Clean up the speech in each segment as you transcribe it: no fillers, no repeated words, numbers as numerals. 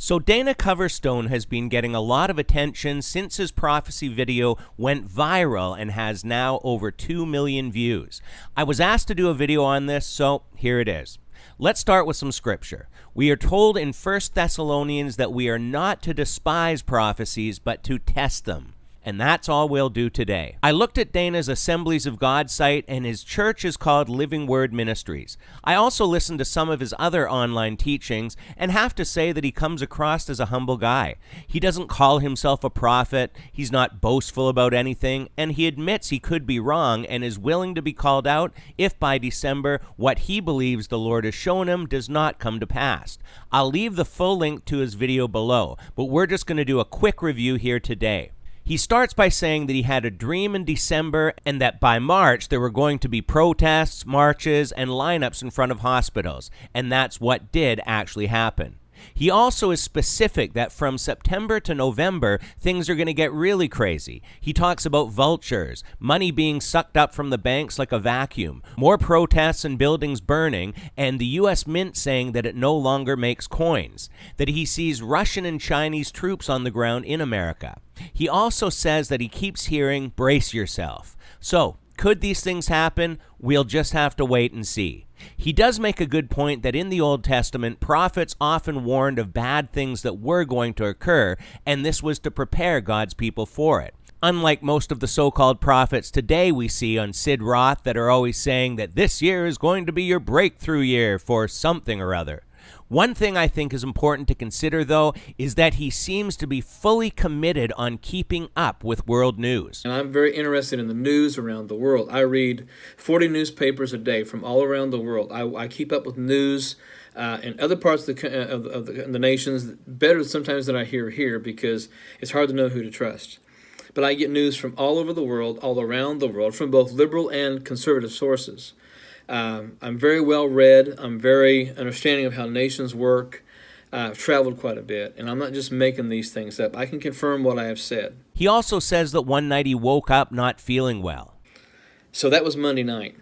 So Dana Coverstone has been getting a lot of attention since his prophecy video went viral and has now over 2 million views. I was asked to do a video on this, so here it is. Let's start with some scripture. We are told in 1 Thessalonians that we are not to despise prophecies, but to test them. And that's all we'll do today. I looked at Dana's Assemblies of God site, and his church is called Living Word Ministries. I also listened to some of his other online teachings and have to say that he comes across as a humble guy. He doesn't call himself a prophet, he's not boastful about anything, and he admits he could be wrong and is willing to be called out if by December what he believes the Lord has shown him does not come to pass. I'll leave the full link to his video below, but we're just going to do a quick review here today. He starts by saying that he had a dream in December and that by March there were going to be protests, marches, and lineups in front of hospitals, and that's what did actually happen. He also is specific that from September to November, things are going to get really crazy. He talks about vultures, money being sucked up from the banks like a vacuum, more protests and buildings burning, and the U.S. Mint saying that it no longer makes coins, that he sees Russian and Chinese troops on the ground in America. He also says that he keeps hearing, brace yourself. So, could these things happen? We'll just have to wait and see. He does make a good point that in the Old Testament, prophets often warned of bad things that were going to occur, and this was to prepare God's people for it. Unlike most of the so-called prophets today we see on Sid Roth that are always saying that this year is going to be your breakthrough year for something or other. One thing I think is important to consider, though, is that he seems to be fully committed on keeping up with world news. And I'm very interested in the news around the world. I read 40 newspapers a day from all around the world. I keep up with news in other parts of the nations better sometimes than I hear here because it's hard to know who to trust. But I get news from all over the world, all around the world, from both liberal and conservative sources. I'm very well read. I'm very understanding of how nations work. I've traveled quite a bit, and I'm not just making these things up. I can confirm what I have said. He also says that one night he woke up not feeling well. So that was Monday night.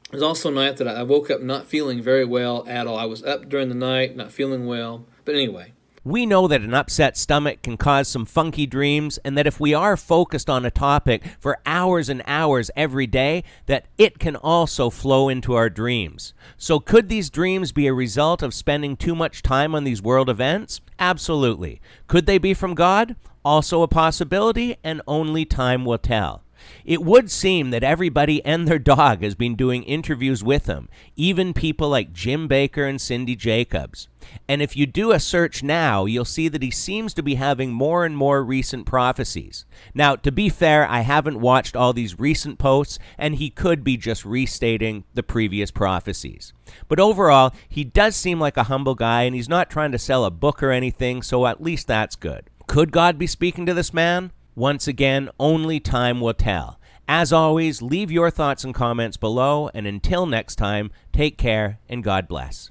It was also a night that I woke up not feeling very well at all. I was up during the night, not feeling well. But anyway. We know that an upset stomach can cause some funky dreams, and that if we are focused on a topic for hours and hours every day, that it can also flow into our dreams. So could these dreams be a result of spending too much time on these world events? Absolutely. Could they be from God? Also a possibility, and only time will tell. It would seem that everybody and their dog has been doing interviews with him, even people like Jim Bakker and Cindy Jacobs. And if you do a search now, you'll see that he seems to be having more and more recent prophecies. Now, to be fair, I haven't watched all these recent posts, and he could be just restating the previous prophecies. But overall, he does seem like a humble guy, and he's not trying to sell a book or anything, so at least that's good. Could God be speaking to this man? Once again, only time will tell. As always, leave your thoughts and comments below, and until next time, take care and God bless.